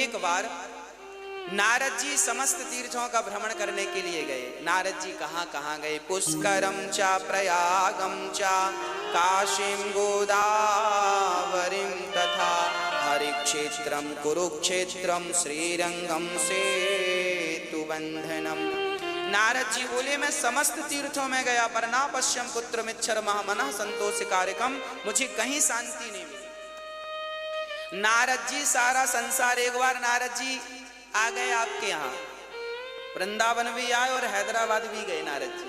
एक बार नारद जी समस्त तीर्थों का भ्रमण करने के लिए गए। नारद जी कहाँ कहाँ गए? पुष्करम चा प्रयागम चा काशीम गोदावरीम तथा हरिक्षेत्रम कुरुक्षेत्रम श्रीरंगम सेतुबंधनम। नारद जी बोले मैं समस्त तीर्थों में गया पर ना पश्यम पुत्र मिच्छर महामनः संतोष कार्यकम, मुझे कहीं शांति नहीं मिली। नारद जी सारा संसार, एक बार नारद जी आ गए आपके यहाँ, वृंदावन भी आए और हैदराबाद भी गए। नारद जी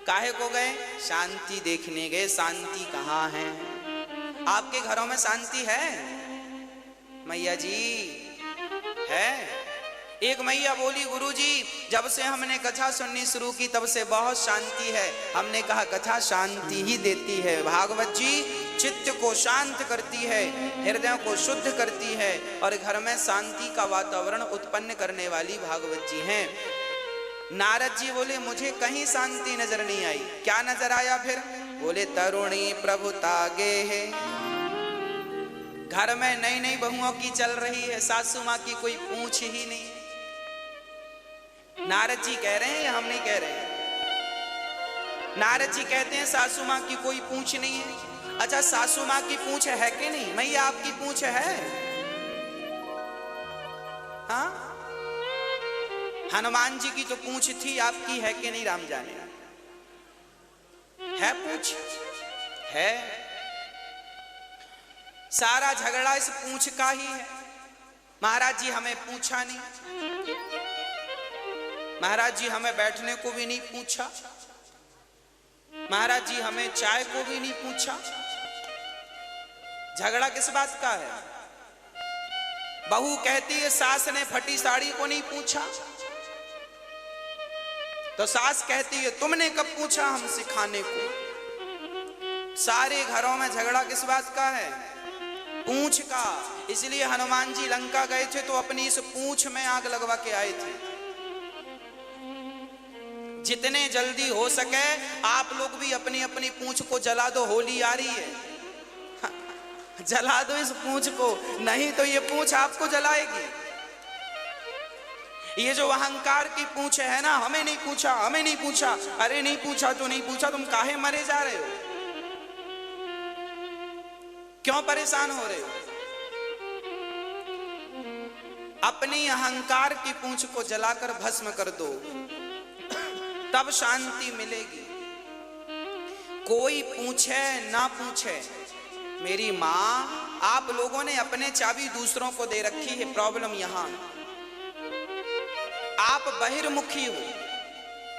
काहे को गए? शांति देखने गए। शांति कहाँ है? आपके घरों में शांति है मैया जी? है। एक मैया बोली गुरुजी जब से हमने कथा सुननी शुरू की तब से बहुत शांति है। हमने कहा कथा शांति ही देती है। भागवत जी चित्त को शांत करती है, हृदय को शुद्ध करती है और घर में शांति का वातावरण उत्पन्न करने वाली भागवत जी हैं। नारद जी बोले मुझे कहीं शांति नजर नहीं आई। क्या नजर आया फिर? बोले तरुणी प्रभुता गे है। घर में नई नई बहुओं की चल रही है, सासू माँ की कोई पूछ ही नहीं। नारद जी कह रहे हैं, हम नहीं कह रहे हैं। नारद जी कहते हैं सासू माँ की कोई पूछ नहीं है। अच्छा सासू माँ की पूछ है कि नहीं? मैया आपकी पूछ है? हाँ, हनुमान जी की तो पूछ थी, आपकी है कि नहीं राम जाने? है पूछ? है। सारा झगड़ा इस पूछ का ही है। महाराज जी हमें पूछा नहीं, महाराज जी हमें बैठने को भी नहीं पूछा, महाराज जी हमें चाय को भी नहीं पूछा। झगड़ा किस बात का है? बहू कहती है सास ने फटी साड़ी को नहीं पूछा, तो सास कहती है तुमने कब पूछा हमसे खाने को। सारे घरों में झगड़ा किस बात का है? पूंछ का। इसलिए हनुमान जी लंका गए थे तो अपनी इस पूंछ में आग लगवा के आए थे। जितने जल्दी हो सके आप लोग भी अपनी अपनी पूंछ को जला दो। होली आ रही है, जला दो इस पूंछ को, नहीं तो ये पूंछ आपको जलाएगी। ये जो अहंकार की पूंछ है ना, हमें नहीं पूछा, हमें नहीं पूछा। अरे नहीं पूछा तो नहीं पूछा, तुम काहे मरे जा रहे हो? क्यों परेशान हो रहे हो? अपनी अहंकार की पूंछ को जलाकर भस्म कर दो, तब शांति मिलेगी। कोई पूछे ना पूछे, मेरी माँ आप लोगों ने अपने चाबी दूसरों को दे रखी है। प्रॉब्लम यहां आप बहिर्मुखी हो।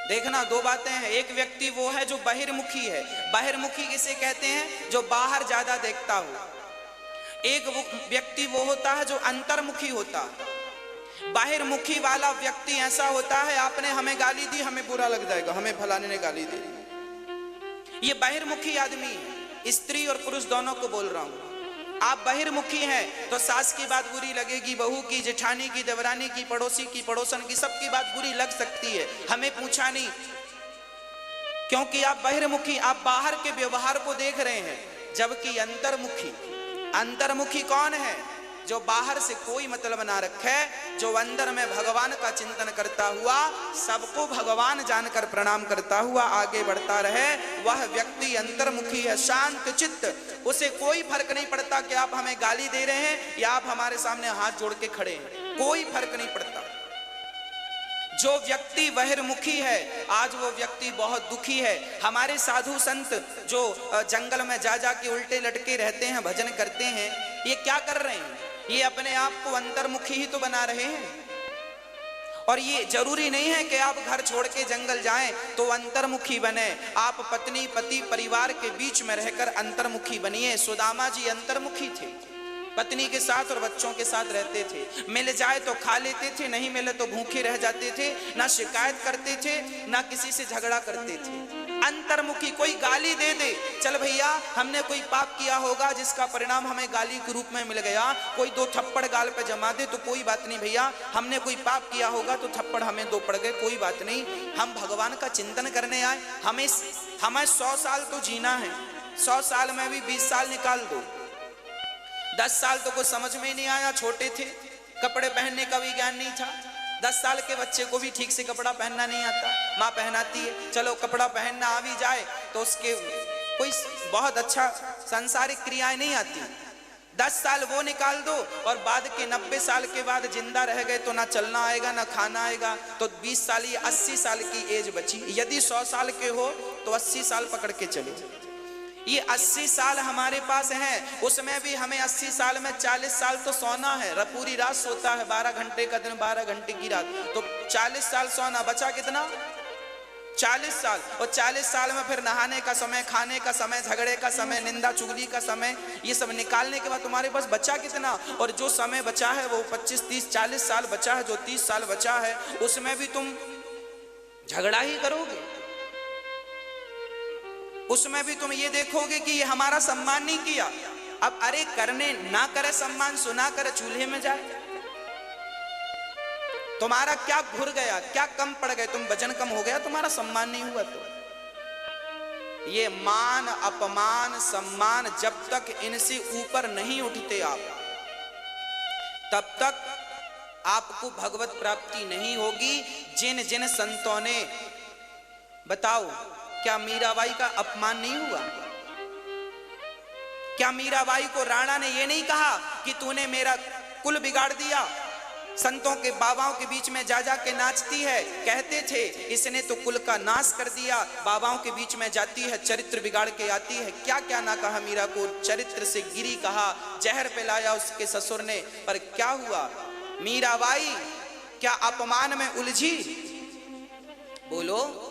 देखना दो बातें हैं। एक व्यक्ति वो है जो बहिर्मुखी है। बहिर्मुखी किसे कहते हैं? जो बाहर ज्यादा देखता हो। एक व्यक्ति वो होता है जो अंतर्मुखी होता है। बाहिर्मुखी वाला व्यक्ति ऐसा होता है, आपने हमें गाली दी हमें बुरा लग जाएगा, हमें फलाने ने गाली दी। ये बाहिर्मुखी आदमी है। स्त्री और पुरुष दोनों को बोल रहा हूं। आप बहिर्मुखी हैं तो सास की बात बुरी लगेगी, बहू की, जेठानी की, देवरानी की, पड़ोसी की, पड़ोसन की, सबकी बात बुरी लग सकती है। हमें पूछा नहीं क्योंकि आप बहिर्मुखी, आप बाहर के व्यवहार को देख रहे हैं। जबकि अंतर्मुखी, अंतर्मुखी कौन है? जो बाहर से कोई मतलब ना रखे, जो अंदर में भगवान का चिंतन करता हुआ, सबको भगवान जानकर प्रणाम करता हुआ आगे बढ़ता रहे, वह व्यक्ति अंतर्मुखी है, शांत चित्त। उसे कोई फर्क नहीं पड़ता कि आप हमें गाली दे रहे हैं या आप हमारे सामने हाथ जोड़ के खड़े हैं, कोई फर्क नहीं पड़ता। जो व्यक्ति बहिर्मुखी है आज वो व्यक्ति बहुत दुखी है। हमारे साधु संत जो जंगल में जा के उल्टे लटके रहते हैं, भजन करते हैं, ये क्या कर रहे हैं? ये अपने आप को अंतर्मुखी ही तो बना रहे हैं। और ये जरूरी नहीं है कि आप घर छोड़ के जंगल जाएं तो अंतर्मुखी बने। आप पत्नी पति परिवार के बीच में रहकर अंतर्मुखी बनिए। सुदामा जी अंतर्मुखी थे, पत्नी के साथ और बच्चों के साथ रहते थे। मिल जाए तो खा लेते थे, नहीं मिले तो भूखे रह जाते थे। ना शिकायत करते थे, ना किसी से झगड़ा करते थे। अंतर्मुखी। कोई गाली दे दे, चल भैया हमने कोई पाप किया होगा जिसका परिणाम हमें गाली के रूप में मिल गया। कोई दो थप्पड़ गाल पे जमा दे तो कोई बात नहीं भैया, हमने कोई पाप किया होगा तो थप्पड़ हमें दो पड़ गए, कोई बात नहीं। हम भगवान का चिंतन करने आए। हमें 100 साल तो जीना है, 100 साल में भी 20 साल निकाल दो। 10 साल तो कुछ समझ में ही नहीं आया, छोटे थे, कपड़े पहनने का भी ज्ञान नहीं था। 10 साल के बच्चे को भी ठीक से कपड़ा पहनना नहीं आता, माँ पहनाती है। चलो कपड़ा पहनना आ भी जाए तो उसके कोई बहुत अच्छा सांसारिक क्रियाएं नहीं आती। 10 साल वो निकाल दो और बाद के 90 साल के बाद जिंदा रह गए तो ना चलना आएगा ना खाना आएगा, तो 20 साल या 80 साल की एज बची। यदि 100 साल के हो तो 80 साल पकड़ के चले। ये 80 साल हमारे पास हैं, उसमें भी हमें 80 साल में 40 साल तो सोना है। पूरी रात सोता है, 12 घंटे का दिन 12 घंटे की रात, तो 40 साल सोना, बचा कितना? 40 साल। और 40 साल में फिर नहाने का समय, खाने का समय, झगड़े का समय, निंदा चुगली का समय, ये सब निकालने के बाद तुम्हारे पास बचा कितना? और जो समय बचा है वो 25, 30, 40 साल बचा है, जो 30 साल बचा है उसमें भी तुम झगड़ा ही करोगे। उसमें भी तुम ये देखोगे कि ये हमारा सम्मान नहीं किया। अब अरे करने ना करे सम्मान, सुना करे चूल्हे में जाए। तुम्हारा क्या घुर गया, क्या कम पड़ गए, तुम वजन कम हो गया, तुम्हारा सम्मान नहीं हुआ। तो ये मान अपमान सम्मान जब तक इनसे ऊपर नहीं उठते आप, तब तक आपको भगवत प्राप्ति नहीं होगी। जिन जिन संतों ने, बताओ क्या मीराबाई का अपमान नहीं हुआ? क्या मीराबाई को राणा ने यह नहीं कहा कि तूने मेरा कुल बिगाड़ दिया, संतों के बाबाओं के बीच में जा जा के नाचती है? कहते थे इसने तो कुल का नाश कर दिया, बाबाओं के बीच में जाती है, चरित्र बिगाड़ के आती है। क्या क्या ना कहा मीरा को, चरित्र से गिरी कहा, जहर पिलाया उसके ससुर ने, पर क्या हुआ? मीराबाई क्या अपमान में उलझी? बोलो।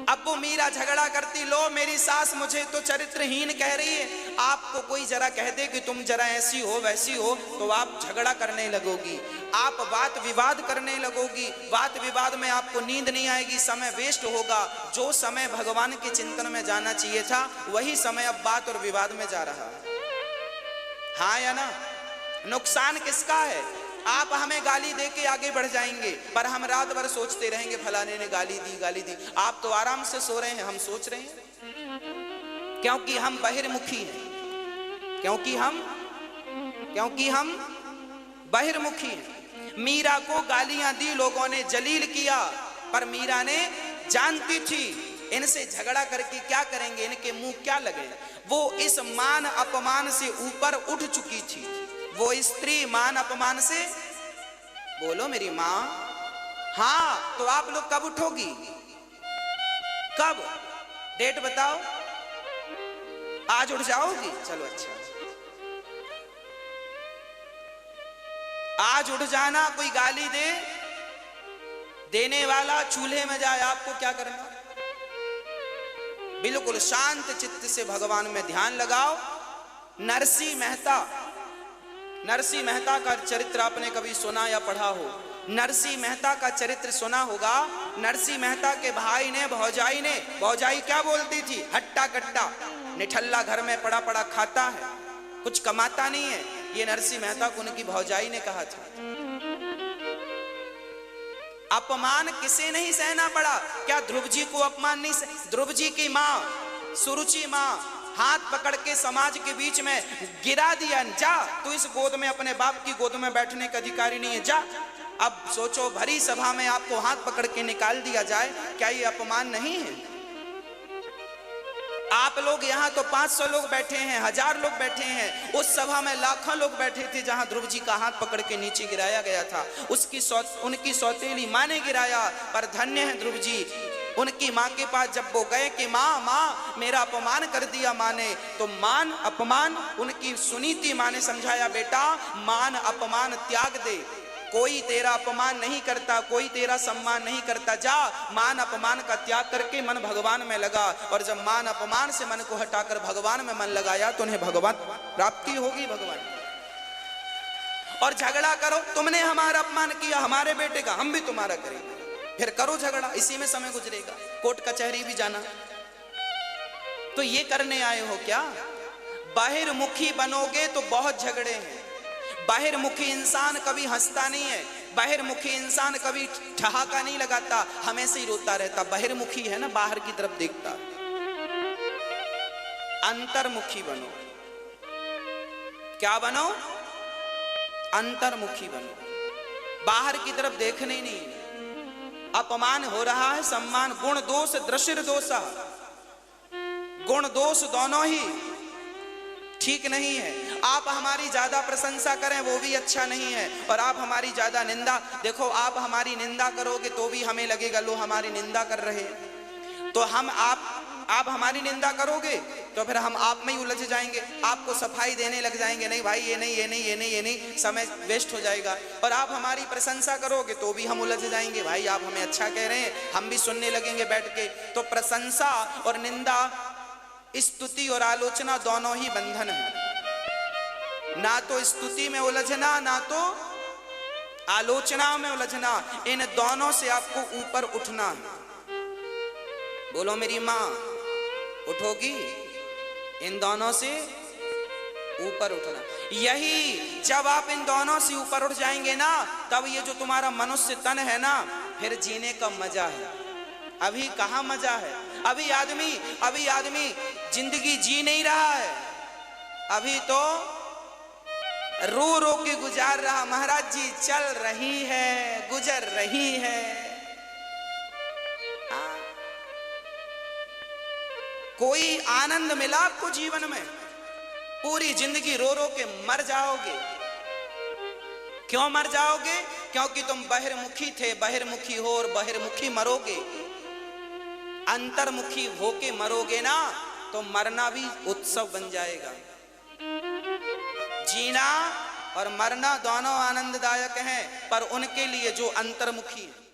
अब वो मीरा झगड़ा करती, लो मेरी सास मुझे तो चरित्रहीन कह रही है। आपको कोई जरा कह दे कि तुम जरा ऐसी हो वैसी हो तो आप झगड़ा करने लगोगी, आप बात विवाद करने लगोगी। बात विवाद में आपको नींद नहीं आएगी, समय वेस्ट होगा। जो समय भगवान के चिंतन में जाना चाहिए था वही समय अब बात और विवाद में जा रहा है। हाँ या ना? नुकसान किसका है? आप हमें गाली दे के आगे बढ़ जाएंगे, पर हम रात भर सोचते रहेंगे फलाने ने गाली दी गाली दी। आप तो आराम से सो रहे हैं, हम सोच रहे हैं, क्योंकि हम बहिर्मुखी हैं, क्योंकि हम बहिर्मुखी हैं। मीरा को गालियां दी लोगों ने, जलील किया, पर मीरा ने जानती थी इनसे झगड़ा करके क्या करेंगे, इनके मुंह क्या लगे। वो इस मान अपमान से ऊपर उठ चुकी थी। वो स्त्री मान अपमान से, बोलो मेरी मां। हाँ, तो आप लोग कब उठोगी? कब? डेट बताओ। आज उठ जाओगी? चलो अच्छा, आज उठ जाना। कोई गाली दे, देने वाला चूल्हे में जाए, आपको क्या करना? बिल्कुल शांत चित्त से भगवान में ध्यान लगाओ। नरसिंह मेहता का चरित्र आपने कभी सुना या पढ़ा हो? नरसिंह मेहता का चरित्र सुना होगा। नरसिंह मेहता के भाई ने, भौजाई क्या बोलती थी? हट्टा कट्टा निठल्ला, घर में पड़ा पड़ा खाता है, कुछ कमाता नहीं है। ये नरसिंह मेहता को उनकी भौजाई ने कहा था। अपमान किसे नहीं सहना पड़ा? क्या ध्रुव जी को अपमान नहीं ध्रुव जी की माँ सुरुचि माँ हाथ पकड़ के समाज के बीच में गिरा दिया, जा तू इस गोद में, अपने बाप की गोद में बैठने का अधिकारी नहीं है, जा। अब सोचो, भरी सभा में आपको हाथ पकड़ के निकाल दिया जाए, क्या ये अपमान नहीं है? आप लोग यहाँ तो 500 लोग बैठे हैं, 1000 लोग बैठे हैं, उस सभा में लाखों लोग बैठे थे जहां ध्रुव जी का हाथ पकड़ के नीचे गिराया गया था। उनकी सौतेली माँ ने गिराया, पर धन्य है ध्रुव जी। उनकी माँ के पास जब वो गए कि माँ मेरा अपमान कर दिया माँ ने, तो मान अपमान उनकी सुनी थी। माँ ने समझाया, बेटा मान अपमान त्याग दे, कोई तेरा अपमान नहीं करता, कोई तेरा सम्मान नहीं करता। जा मान अपमान का त्याग करके मन भगवान में लगा, और जब मान अपमान से मन को हटाकर भगवान में मन लगाया तो उन्हें भगवान प्राप्ति होगी। भगवान और झगड़ा करो, तुमने हमारा अपमान किया, हमारे बेटे का, हम भी तुम्हारा करेंगे, फिर करो झगड़ा, इसी में समय गुजरेगा, कोर्ट कचहरी भी जाना। तो ये करने आए हो क्या? बाहिर्मुखी बनोगे तो बहुत झगड़े हैं। बाहिर्मुखी इंसान कभी हंसता नहीं है, बाहिर्मुखी इंसान कभी ठहाका नहीं लगाता, हमेशा ही रोता रहता। बाहिर्मुखी है ना, बाहर की तरफ देखता। अंतर्मुखी बनो। क्या बनो? अंतर्मुखी बनो। बाहर की तरफ देखने ही नहीं। अपमान हो रहा है, सम्मान, गुण दोष दृशिर दोषा, गुण दोष दोनों ही ठीक नहीं है। आप हमारी ज्यादा प्रशंसा करें वो भी अच्छा नहीं है, और आप हमारी ज्यादा निंदा, देखो आप हमारी निंदा करोगे तो भी हमें लगेगा लो हमारी निंदा कर रहे हैं, तो हम आप हमारी निंदा करोगे तो फिर हम आप में ही उलझ जाएंगे, आपको सफाई देने लग जाएंगे, नहीं भाई ये नहीं ये नहीं ये नहीं ये नहीं, समय वेस्ट हो जाएगा। और आप हमारी प्रशंसा करोगे तो भी हम उलझ जाएंगे, भाई आप हमें अच्छा कह रहे हैं, हम भी सुनने लगेंगे बैठ के। तो प्रशंसा और निंदा, स्तुति और आलोचना दोनों ही बंधन है। ना तो स्तुति में उलझना, ना तो आलोचना में उलझना, इन दोनों से आपको ऊपर उठना है। बोलो मेरी मां, उठोगी? इन दोनों से ऊपर उठना। यही जब आप इन दोनों से ऊपर उठ जाएंगे ना, तब ये जो तुम्हारा मनुष्य तन है ना, फिर जीने का मजा है। अभी कहां मजा है? अभी आदमी जिंदगी जी नहीं रहा है, अभी तो रो रो के गुजार रहा। महाराज जी चल रही है, गुजर रही है। कोई आनंद मिला आपको जीवन में? पूरी जिंदगी रो रो के मर जाओगे। क्यों मर जाओगे? क्योंकि तुम बहिर्मुखी थे, बहिर्मुखी हो और बहिर्मुखी मरोगे। अंतर्मुखी होके मरोगे ना, तो मरना भी उत्सव बन जाएगा। जीना और मरना दोनों आनंददायक हैं, पर उनके लिए जो अंतर्मुखी है।